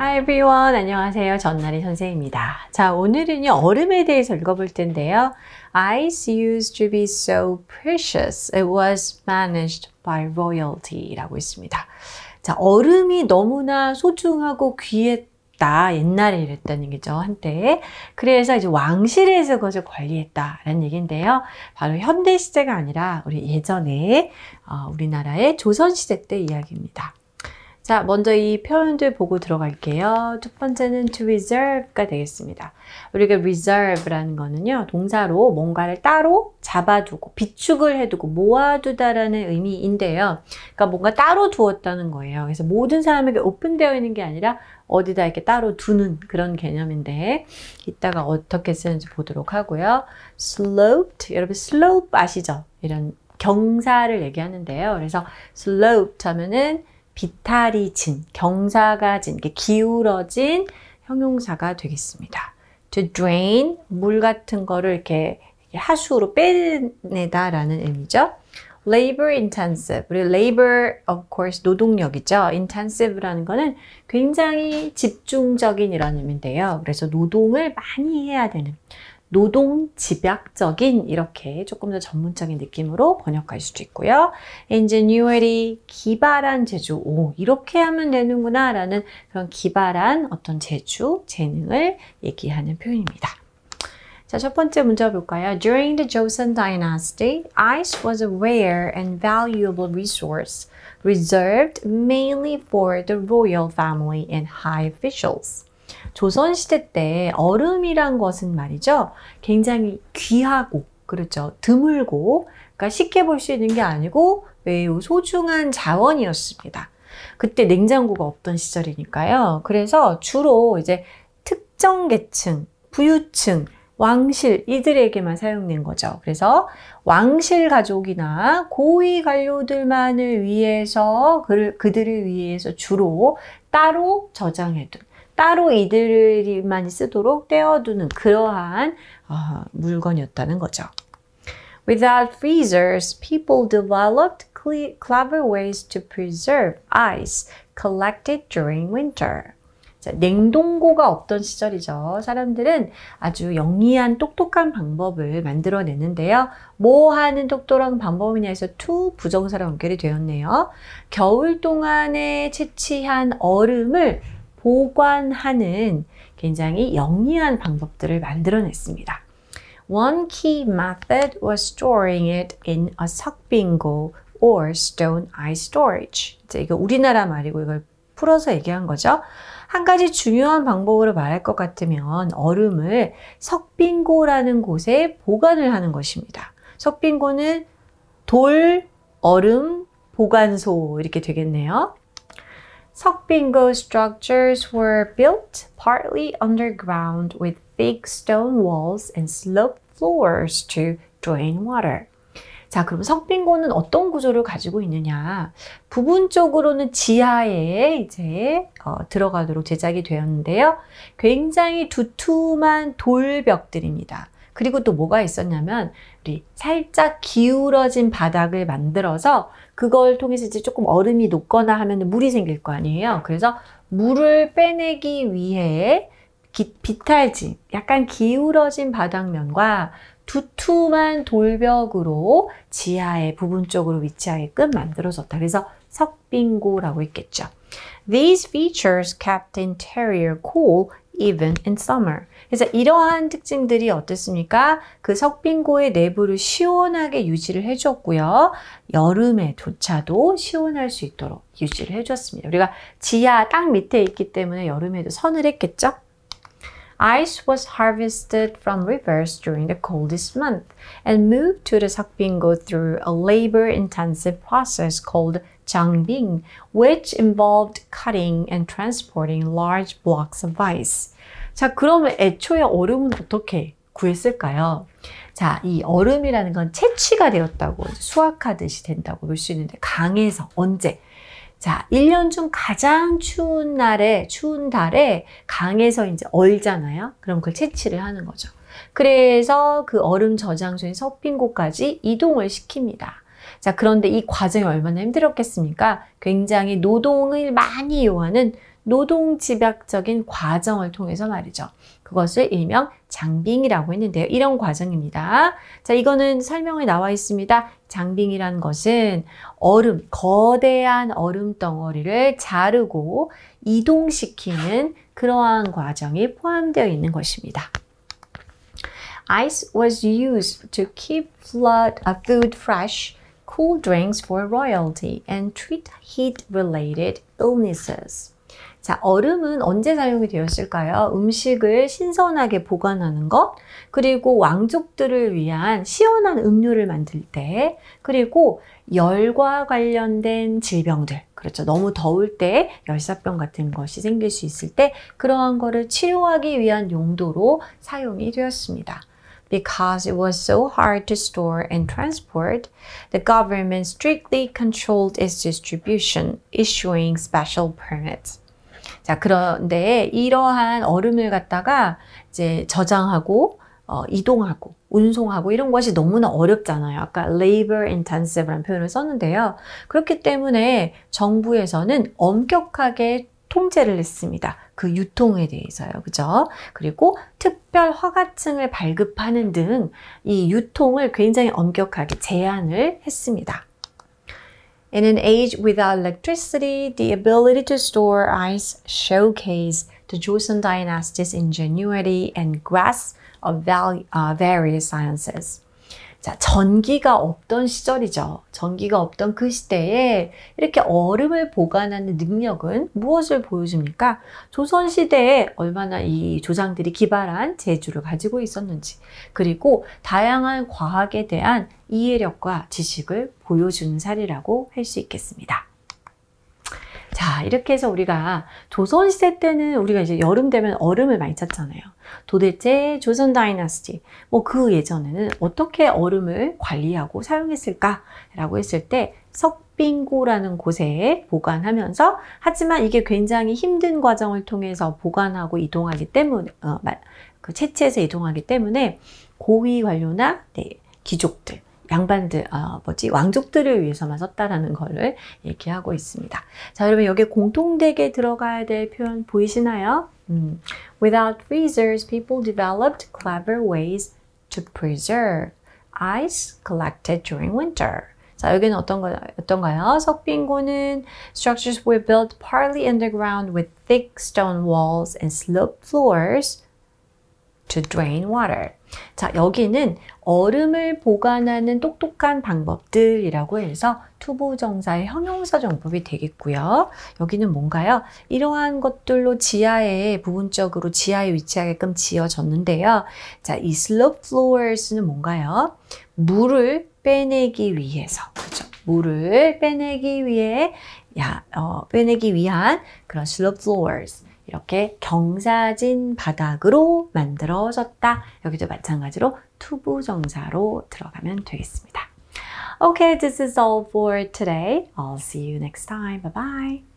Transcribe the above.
Hi everyone. 안녕하세요. 전나리 선생입니다. 자, 오늘은요, 얼음에 대해서 읽어볼 텐데요. Ice used to be so precious. It was managed by royalty 라고 있습니다. 자, 얼음이 너무나 소중하고 귀했다. 옛날에 이랬다는 얘기죠. 한때. 그래서 이제 왕실에서 그것을 관리했다라는 얘기인데요. 바로 현대 시대가 아니라 우리 예전에 우리나라의 조선시대 때 이야기입니다. 자, 먼저 이 표현들 보고 들어갈게요. 첫 번째는 to reserve가 되겠습니다. 우리가 reserve라는 거는요, 동사로 뭔가를 따로 잡아두고, 비축을 해두고, 모아두다라는 의미인데요. 그러니까 뭔가 따로 두었다는 거예요. 그래서 모든 사람에게 오픈되어 있는 게 아니라 어디다 이렇게 따로 두는 그런 개념인데, 이따가 어떻게 쓰는지 보도록 하고요. sloped, 여러분 slope 아시죠? 이런 경사를 얘기하는데요. 그래서 sloped 하면은 비탈이 진, 경사가 진, 기울어진 형용사가 되겠습니다. To drain, 물 같은 거를 이렇게 하수로 빼내다라는 의미죠. Labor intensive, 우리 labor of course 노동력이죠. intensive라는 거는 굉장히 집중적인 이런 의미인데요. 그래서 노동을 많이 해야 되는, 노동 집약적인 이렇게 조금 더 전문적인 느낌으로 번역할 수도 있고요. ingenuity, 기발한 재주. 오, 이렇게 하면 되는구나 라는 그런 기발한 어떤 재주, 재능을 얘기하는 표현입니다. 자, 첫 번째 문제 볼까요? During the Joseon Dynasty, ice was a rare and valuable resource reserved mainly for the royal family and high officials. 조선시대 때 얼음이란 것은 말이죠. 굉장히 귀하고, 그렇죠. 드물고, 그러니까 쉽게 볼 수 있는 게 아니고 매우 소중한 자원이었습니다. 그때 냉장고가 없던 시절이니까요. 그래서 주로 이제 특정 계층, 부유층, 왕실 이들에게만 사용된 거죠. 그래서 왕실 가족이나 고위 관료들만을 위해서 그들을 위해서 주로 따로 저장해둔, 따로 이들만 쓰도록 떼어두는 그러한 물건이었다는 거죠. Without freezers, people developed clever ways to preserve ice collected during winter. 자, 냉동고가 없던 시절이죠. 사람들은 아주 영리한 똑똑한 방법을 만들어내는데요. 뭐 하는 똑똑한 방법이냐 해서 to 부정사랑 연결이 되었네요. 겨울 동안에 채취한 얼음을 보관하는 굉장히 영리한 방법들을 만들어냈습니다. One key method was storing it in a 석빙고 or stone ice storage. 이거 우리나라 말이고 이걸 풀어서 얘기한 거죠. 한 가지 중요한 방법으로 말할 것 같으면 얼음을 석빙고라는 곳에 보관을 하는 것입니다. 석빙고는 돌, 얼음, 보관소 이렇게 되겠네요. 석빙고 structures were built partly underground with thick stone walls and sloped floors to drain water. 자, 그럼 석빙고는 어떤 구조를 가지고 있느냐? 부분적으로는 지하에 이제 들어가도록 제작이 되었는데요. 굉장히 두툼한 돌벽들입니다. 그리고 또 뭐가 있었냐면 우리 살짝 기울어진 바닥을 만들어서 그걸 통해서 이제 조금 얼음이 녹거나 하면 물이 생길 거 아니에요. 그래서 물을 빼내기 위해 비탈진, 약간 기울어진 바닥면과 두툼한 돌벽으로 지하에 부분적으로 위치하게끔 만들어졌다. 그래서 석빙고라고 했겠죠. These features kept interior cool even in summer. 그래서 이러한 특징들이 어땠습니까? 그 석빙고의 내부를 시원하게 유지를 해줬고요. 여름에조차도 시원할 수 있도록 유지를 해줬습니다. 우리가 지하 땅 밑에 있기 때문에 여름에도 서늘했겠죠? Ice was harvested from rivers during the coldest month and moved to the 석빙고 through a labor-intensive process called 장빙, which involved cutting and transporting large blocks of ice. 자, 그러면 애초에 얼음은 어떻게 구했을까요? 자, 이 얼음이라는 건 채취가 되었다고, 수확하듯이 된다고 볼 수 있는데, 강에서 언제? 자, 1년 중 가장 추운 날에, 추운 달에 강에서 이제 얼잖아요. 그럼 그걸 채취를 하는 거죠. 그래서 그 얼음 저장소인 석빙고까지 이동을 시킵니다. 자, 그런데 이 과정이 얼마나 힘들었겠습니까? 굉장히 노동을 많이 요하는 노동 집약적인 과정을 통해서 말이죠. 그것을 일명 장빙이라고 했는데요. 이런 과정입니다. 자, 이거는 설명에 나와 있습니다. 장빙이란 것은 얼음, 거대한 얼음 덩어리를 자르고 이동시키는 그러한 과정이 포함되어 있는 것입니다. Ice was used to keep food fresh, cool drinks for royalty, and treat heat-related illnesses. 자, 얼음은 언제 사용이 되었을까요? 음식을 신선하게 보관하는 것, 그리고 왕족들을 위한 시원한 음료를 만들 때, 그리고 열과 관련된 질병들, 그렇죠. 너무 더울 때 열사병 같은 것이 생길 수 있을 때 그러한 거를 치료하기 위한 용도로 사용이 되었습니다. Because it was so hard to store and transport, the government strictly controlled its distribution, issuing special permits. 자, 그런데 이러한 얼음을 갖다가 이제 저장하고 이동하고 운송하고 이런 것이 너무나 어렵잖아요. 아까 labor intensive라는 표현을 썼는데요. 그렇기 때문에 정부에서는 엄격하게 통제를 했습니다. 그 유통에 대해서요. 그죠? 그리고 특별 허가증을 발급하는 등 이 유통을 굉장히 엄격하게 제한을 했습니다. In an age without electricity, the ability to store ice showcased the Joseon dynasty's ingenuity and grasp of various sciences. 자, 전기가 없던 시절이죠. 전기가 없던 그 시대에 이렇게 얼음을 보관하는 능력은 무엇을 보여줍니까? 조선시대에 얼마나 이 조상들이 기발한 재주를 가지고 있었는지, 그리고 다양한 과학에 대한 이해력과 지식을 보여주는 사례라고 할 수 있겠습니다. 자, 이렇게 해서 우리가 조선시대 때는 우리가 이제 여름 되면 얼음을 많이 찾잖아요. 도대체 조선 다이너스티, 그 예전에는 어떻게 얼음을 관리하고 사용했을까라고 했을 때 석빙고라는 곳에 보관하면서, 하지만 이게 굉장히 힘든 과정을 통해서 보관하고 이동하기 때문에, 채취해서 이동하기 때문에 고위 관료나 귀족들, 양반들, 왕족들을 위해서만 썼다라는 거를 얘기하고 있습니다. 자, 여러분 여기 공통되게 들어가야 될 표현 보이시나요? Without freezers, people developed clever ways to preserve ice collected during winter. 자, 여기는 어떤가요? 석빙고는 structures were built partly underground with thick stone walls and sloped floors to drain water. 자, 여기는 얼음을 보관하는 똑똑한 방법들이라고 해서 투부정사의 형용사 정법이 되겠고요. 여기는 뭔가요? 이러한 것들로 지하에 부분적으로 지하에 위치하게끔 지어졌는데요. 자, 이 slope floors는 뭔가요? 물을 빼내기 위해서, 그렇죠? 물을 빼내기 위한 그런 slope floors. 이렇게 경사진 바닥으로 만들어졌다. 여기도 마찬가지로 투부정사로 들어가면 되겠습니다. Okay, this is all for today. I'll see you next time. Bye bye.